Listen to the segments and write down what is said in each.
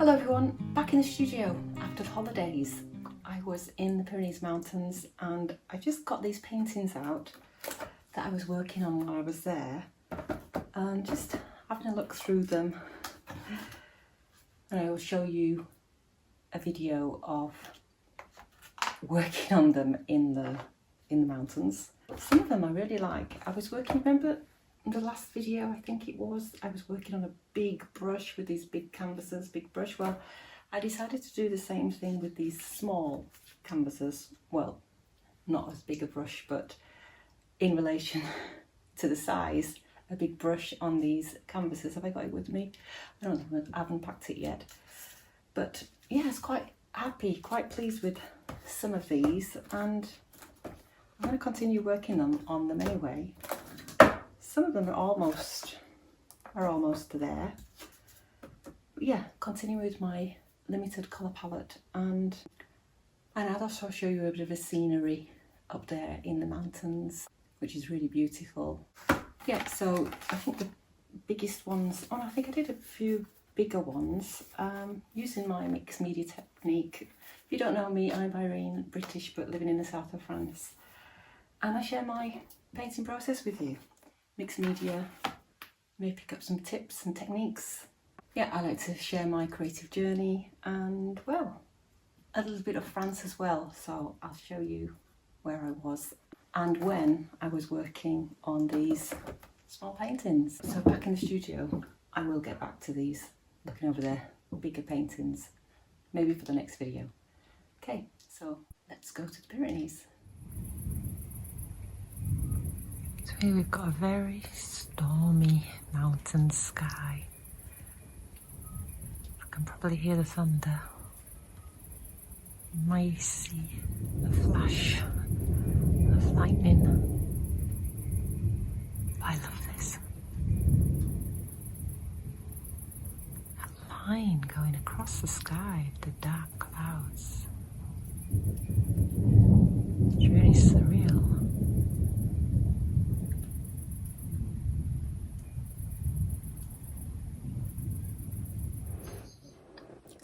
Hello everyone, back in the studio after the holidays. I was in the Pyrenees Mountains and I just got these paintings out that I was working on while I was there and just having a look through them, and I will show you a video of working on them in the mountains. Some of them I really like. I was working, remember in the last video I think it was, I was working on a big brush with these big canvases, big brush. Well, I decided to do the same thing with these small canvases. Well, not as big a brush, but in relation to the size, a big brush on these canvases. Have I got it with me? I don't know, I haven't packed it yet. But yeah, I was quite happy, quite pleased with some of these, and I'm going to continue working on them anyway. Some of them are almost there. But yeah, continue with my limited colour palette, and I'll also show you a bit of a scenery up there in the mountains, which is really beautiful. Yeah, so I think the biggest ones, I think I did a few bigger ones using my mixed media technique. If you don't know me, I'm Irene, British but living in the south of France, and I share my painting process with you. Mixed media, may pick up some tips and techniques. Yeah, I like to share my creative journey and, well, a little bit of France as well. So I'll show you where I was and when I was working on these small paintings. So back in the studio, I will get back to these, looking over their bigger paintings, maybe for the next video. Okay, so let's go to the Pyrenees. So here we've got a very stormy mountain sky. I can probably hear the thunder. You might see a flash of lightning. I love this. A line going across the sky of the dark clouds. It's really surreal.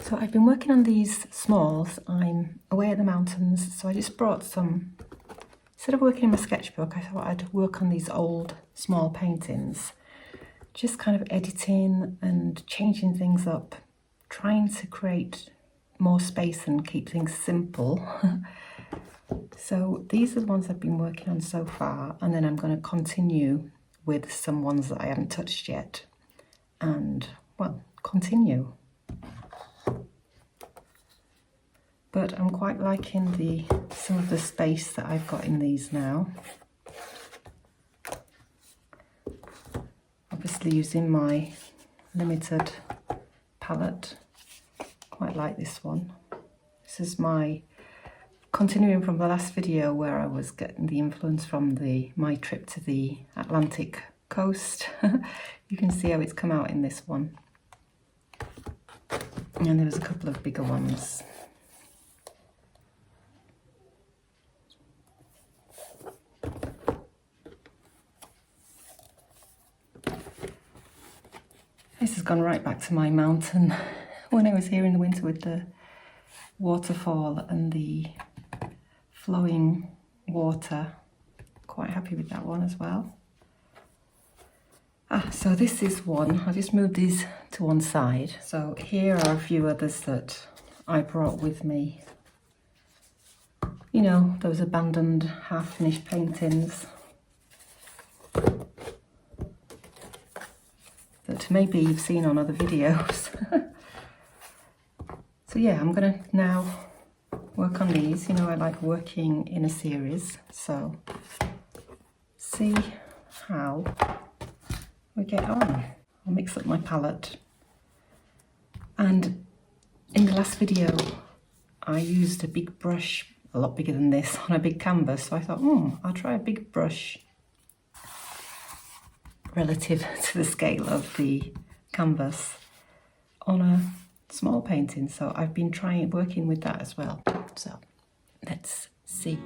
So I've been working on these smalls. I'm away at the mountains, so I just brought some, instead of working in my sketchbook, I thought I'd work on these old small paintings, just kind of editing and changing things up, trying to create more space and keep things simple. So these are the ones I've been working on so far, and then I'm going to continue with some ones that I haven't touched yet and, well, continue. But I'm quite liking some of the space that I've got in these now. Obviously using my limited palette. Quite like this one. This is my continuing from the last video where I was getting the influence from my trip to the Atlantic coast. You can see how it's come out in this one. And there was a couple of bigger ones. This has gone right back to my mountain when I was here in the winter with the waterfall and the flowing water. Quite happy with that one as well. So this is one. I'll just move these to one side. So here are a few others that I brought with me. You know, those abandoned half-finished paintings that maybe you've seen on other videos. So yeah, I'm gonna now work on these. You know, I like working in a series, so see how we get on. I'll mix up my palette. And in the last video, I used a big brush, a lot bigger than this, on a big canvas. So I thought, I'll try a big brush relative to the scale of the canvas on a small painting. So I've been working with that as well. So let's see.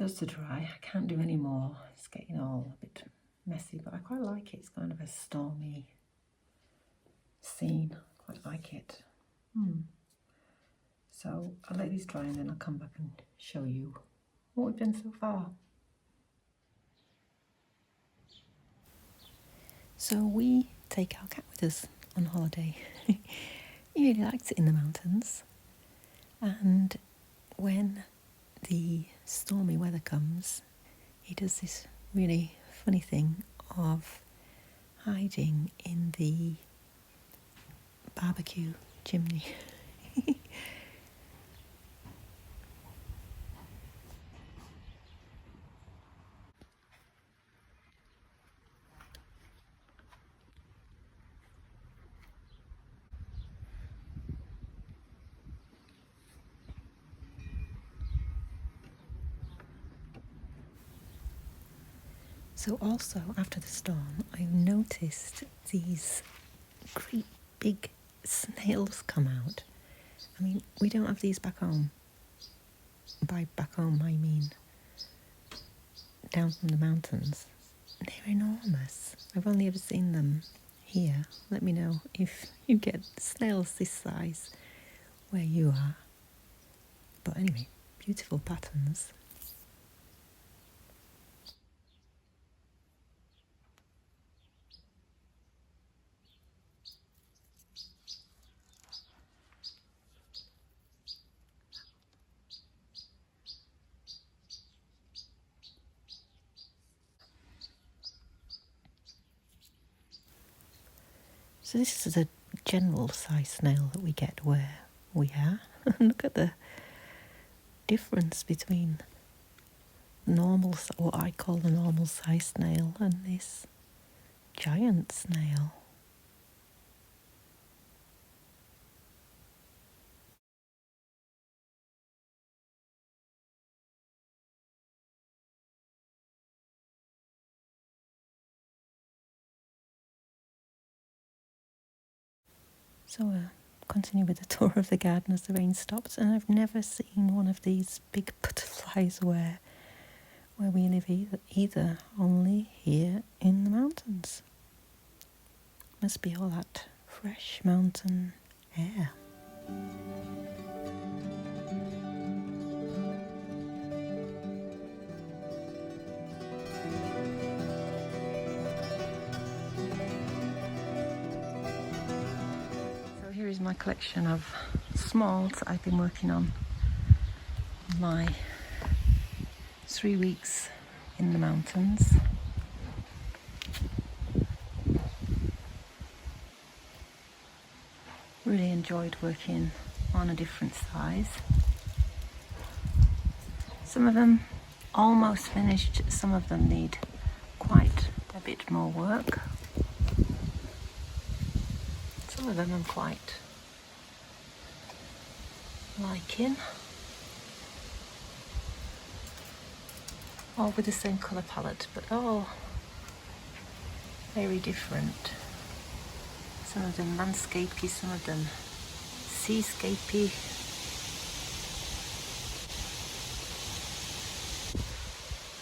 those to dry. I can't do any more. It's getting all a bit messy, but I quite like it. It's kind of a stormy scene. I quite like it. So I'll let these dry and then I'll come back and show you what we've done so far. So we take our cat with us on holiday. He really likes it in the mountains, and when the stormy weather comes, he does this really funny thing of hiding in the barbecue chimney. So also after the storm, I noticed these great big snails come out. I mean, we don't have these back home. By back home, I mean down from the mountains. They're enormous. I've only ever seen them here. Let me know if you get snails this size where you are. But anyway, beautiful patterns. So this is a general size snail that we get where we are. Look at the difference between normal, what I call the normal size snail, and this giant snail. So continue with the tour of the garden as the rain stops, and I've never seen one of these big butterflies where we live either, only here in the mountains. Must be all that fresh mountain air. So here is my collection of smalls I've been working on my 3 weeks in the mountains. Really enjoyed working on a different size. Some of them almost finished, some of them need quite a bit more work. Some of them I'm quite liking. All with the same colour palette, but all very different. Some of them landscapey, some of them seascapey.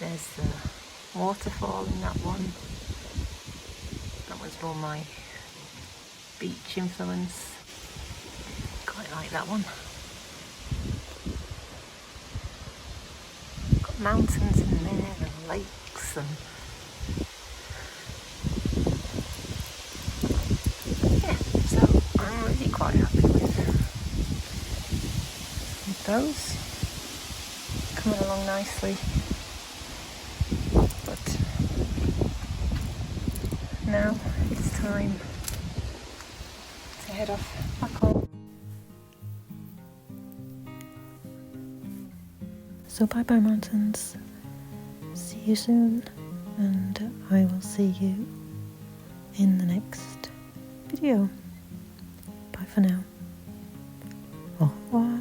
There's the waterfall in that one. That was more my beach influence. Quite like that one. Got mountains in there and lakes and I'm really quite happy with those. Coming along nicely. But now it's time to head off back home. So bye bye mountains. See you soon, and I will see you in the next video. Bye for now. Au revoir.